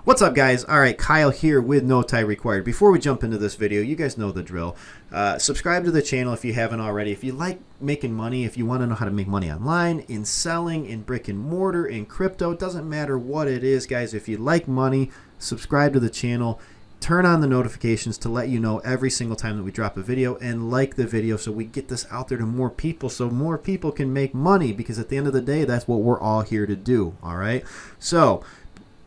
What's up, guys? All right, Kyle here with No Tie Required. Before we jump into this video, you guys know the drill. Subscribe to the channel if you haven't already. If you like making money, if you want to know how to make money online, in selling, in brick and mortar, in crypto, it doesn't matter what it is, guys. If you like money, subscribe to the channel. Turn on the notifications to let you know every single time that we drop a video, and like the video so we get this out there to more people so more people can make money, because at the end of the day, that's what we're all here to do. All right, so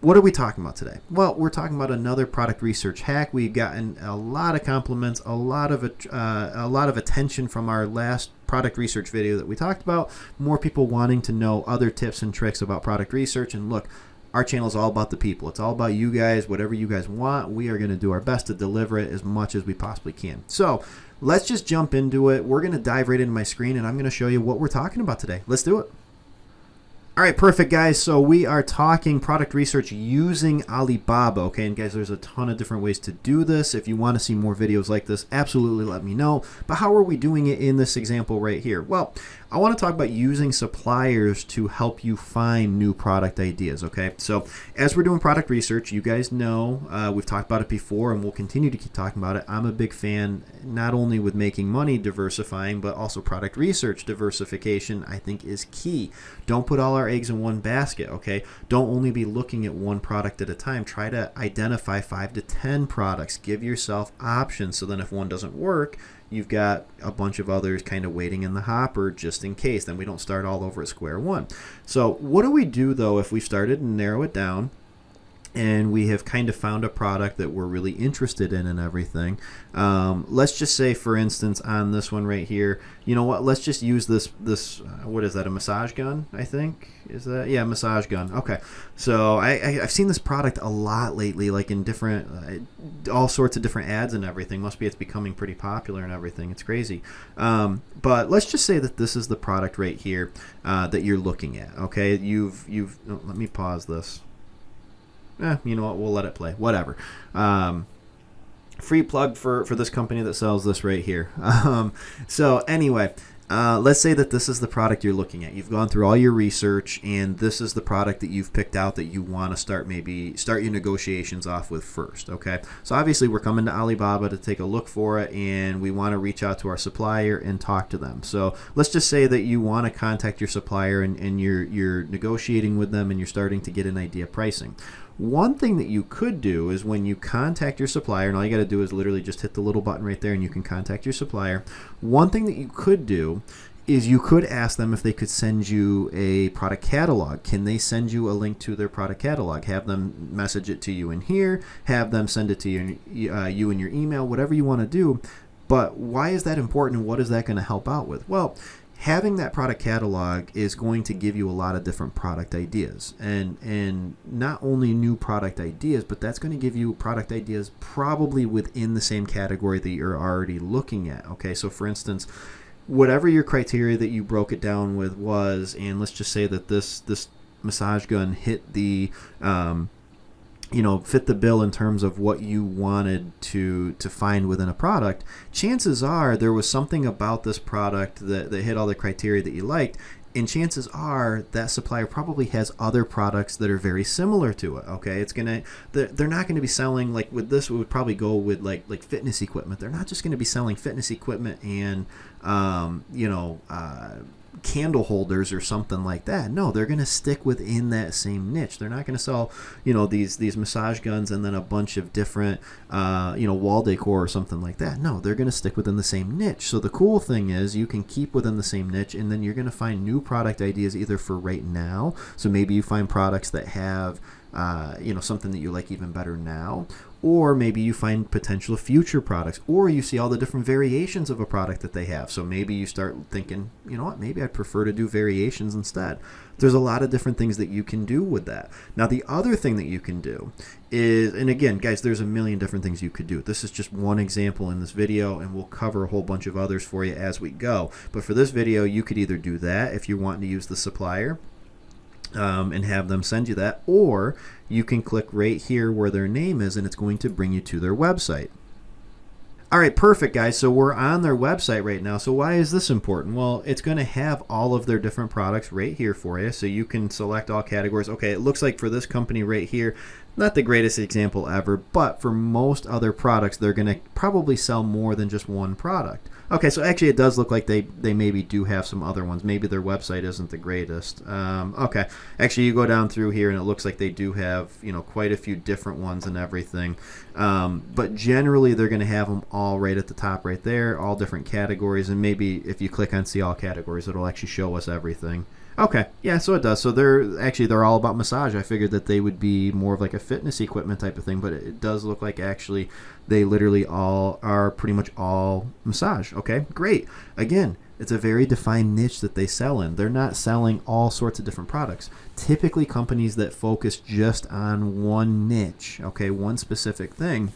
what are we talking about today? Well, we're talking about another product research hack. We've gotten a lot of compliments, a lot of attention from our last product research video that we talked about. More people wanting to know other tips and tricks about product research. And look, our channel is all about the people. It's all about you guys. Whatever you guys want, we are going to do our best to deliver it as much as we possibly can. So let's just jump into it. We're going to dive right into my screen, and I'm going to show you what we're talking about today. Let's do it. All right, perfect, guys. So we are talking product research using Alibaba, okay? And guys, there's a ton of different ways to do this. If you want to see more videos like this, absolutely let me know. But how are we doing it in this example right here? Well, I want to talk about using suppliers to help you find new product ideas, okay? So as we're doing product research, you guys know, we've talked about it before, and we'll continue to keep talking about it. I'm a big fan, not only with making money diversifying, but also product research diversification, I think, is key. Don't put all our eggs in one basket, okay? Don't only be looking at one product at a time. Try to identify 5 to 10 products. Give yourself options, so then if one doesn't work, you've got a bunch of others kind of waiting in the hopper just in case. Then we don't start all over at square one. So what do we do, though, if we started to narrow it down and we have kind of found a product that we're really interested in and everything? Let's just say, for instance, on this one right here, you know what, let's just use this what is that, a massage gun, I think? Is that, yeah, massage gun. Okay, so I've seen this product a lot lately, like in different all sorts of different ads and everything. Must be it's becoming pretty popular and everything. It's crazy. But let's just say that this is the product right here that you're looking at. Okay, oh, let me pause this. You know what, we'll let it play, whatever. Free plug for this company that sells this right here. So anyway, let's say that this is the product you're looking at. You've gone through all your research, and this is the product that you've picked out that you want to start your negotiations off with first, okay? So obviously we're coming to Alibaba to take a look for it, and we want to reach out to our supplier and talk to them. So let's just say that you want to contact your supplier, and you're negotiating with them, and you're starting to get an idea of pricing. One thing that you could do is when you contact your supplier, and all you got to do is literally just hit the little button right there and you can contact your supplier. One thing that you could do is you could ask them if they could send you a product catalog. Can they send you a link to their product catalog? Have them message it to you in here, have them send it to you in your email, whatever you want to do. But why is that important, and what is that going to help out with? Well, having that product catalog is going to give you a lot of different product ideas, and not only new product ideas, but that's going to give you product ideas probably within the same category that you're already looking at. Okay, so for instance, whatever your criteria that you broke it down with was, and let's just say that this massage gun hit the fit the bill in terms of what you wanted to find within a product, chances are there was something about this product that hit all the criteria that you liked, and chances are that supplier probably has other products that are very similar to it. Okay, they're not going to be selling, like with this, we would probably go with like fitness equipment. They're not just going to be selling fitness equipment and candle holders or something like that. No, they're going to stick within that same niche. They're not going to sell, these massage guns and then a bunch of different, wall decor or something like that. No, they're going to stick within the same niche. So the cool thing is you can keep within the same niche, and then you're going to find new product ideas either for right now. So maybe you find products that have something that you like even better now, or maybe you find potential future products, or you see all the different variations of a product that they have. So maybe you start thinking, you know what, maybe I'd prefer to do variations instead. There's a lot of different things that you can do with that. Now, the other thing that you can do is, and again, guys, there's a million different things you could do. This is just one example in this video, and we'll cover a whole bunch of others for you as we go. But for this video, you could either do that if you're wanting to use the supplier, and have them send you that, or you can click right here where their name is, and it's going to bring you to their website. All right, perfect, guys. So we're on their website right now. So why is this important? Well, it's going to have all of their different products right here for you. So you can select all categories. Okay, it looks like for this company right here, Not the greatest example ever, but for most other products, they're going to probably sell more than just one product. Okay, so actually it does look like they maybe do have some other ones. Maybe their website isn't the greatest. Okay, actually you go down through here and it looks like they do have, you know, quite a few different ones and everything. But generally they're going to have them all right at the top right there, all different categories. And maybe if you click on see all categories, it'll actually show us everything. Okay, yeah, so it does. So they're all about massage. I figured that they would be more of like a fitness equipment type of thing, but it does look like actually they literally all are pretty much all massage. Okay, great. Again, it's a very defined niche that they sell in. They're not selling all sorts of different products. Typically, companies that focus just on one niche, okay, one specific thing,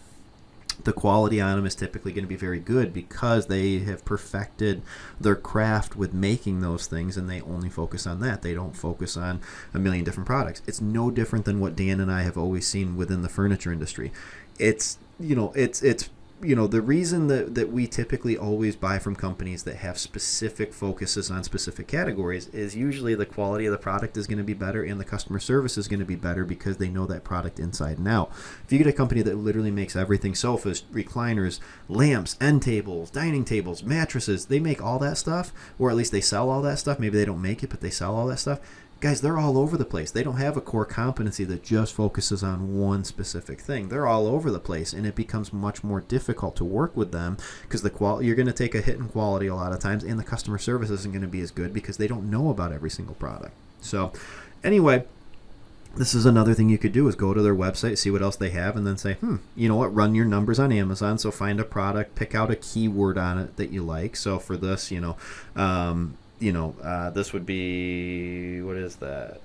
the quality on them is typically going to be very good because they have perfected their craft with making those things, and they only focus on that. They don't focus on a million different products. It's no different than what Dan and I have always seen within the furniture industry. It's the reason that we typically always buy from companies that have specific focuses on specific categories is usually the quality of the product is going to be better and the customer service is going to be better because they know that product inside and out. If you get a company that literally makes everything, sofas, recliners, lamps, end tables, dining tables, mattresses, they make all that stuff, or at least they sell all that stuff. Maybe they don't make it, but they sell all that stuff. Guys, they're all over the place. They don't have a core competency that just focuses on one specific thing. They're all over the place, and it becomes much more difficult to work with them because the quality, you're going to take a hit in quality a lot of times, and the customer service isn't going to be as good because they don't know about every single product. So anyway, this is another thing you could do is go to their website, see what else they have, and then say, you know what, run your numbers on Amazon. So find a product, pick out a keyword on it that you like. So for this, this would be, what is that?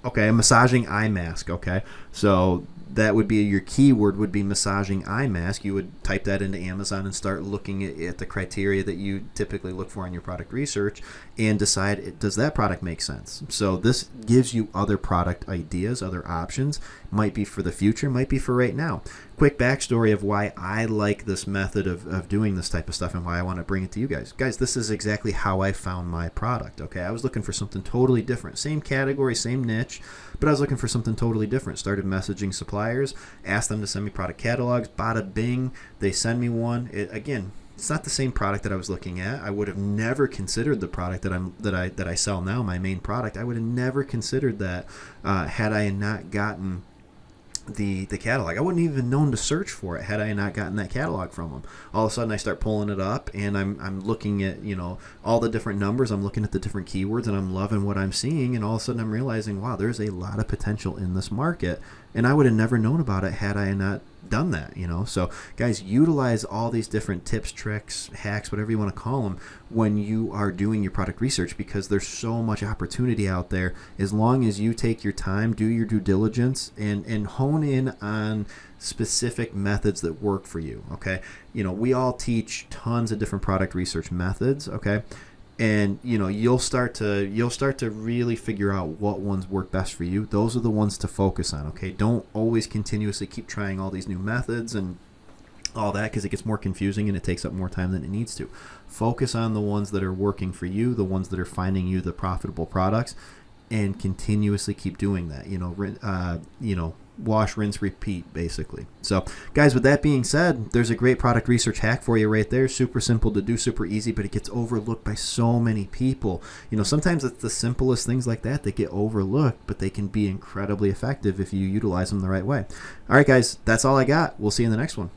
Okay, a massaging eye mask. Okay, so that would be your keyword would be massaging eye mask. You would type that into Amazon and start looking at the criteria that you typically look for in your product research and decide, does that product make sense? So this gives you other product ideas, other options. Might be for the future, might be for right now. Quick backstory of why I like this method of doing this type of stuff and why I want to bring it to you guys. Guys, this is exactly how I found my product. Okay, I was looking for something totally different. Same category, same niche, but I was looking for something totally different. Started messaging suppliers, asked them to send me product catalogs, bada bing, they send me one. Again, it's not the same product that I was looking at. I would have never considered the product that I sell now, my main product. I would have never considered that had I not gotten the catalog. I wouldn't even known to search for it had I not gotten that catalog from them. All of a sudden I start pulling it up and I'm looking at, all the different numbers. I'm looking at the different keywords and I'm loving what I'm seeing, and all of a sudden I'm realizing, wow, there's a lot of potential in this market, and I would have never known about it had I not done that. So guys, utilize all these different tips, tricks, hacks, whatever you want to call them, when you are doing your product research, because there's so much opportunity out there as long as you take your time, do your due diligence, and hone in on specific methods that work for you. Okay, we all teach tons of different product research methods. Okay, and you'll start to really figure out what ones work best for you. Those are the ones to focus on. Okay, don't always continuously keep trying all these new methods and all that, because it gets more confusing and it takes up more time than it needs to. Focus on the ones that are working for you, the ones that are finding you the profitable products, and continuously keep doing that. Wash, rinse, repeat, basically. So guys, with that being said, there's a great product research hack for you right there. Super simple to do, super easy, but it gets overlooked by so many people. Sometimes it's the simplest things like that get overlooked, but they can be incredibly effective if you utilize them the right way. All right, guys, that's all I got. We'll see you in the next one.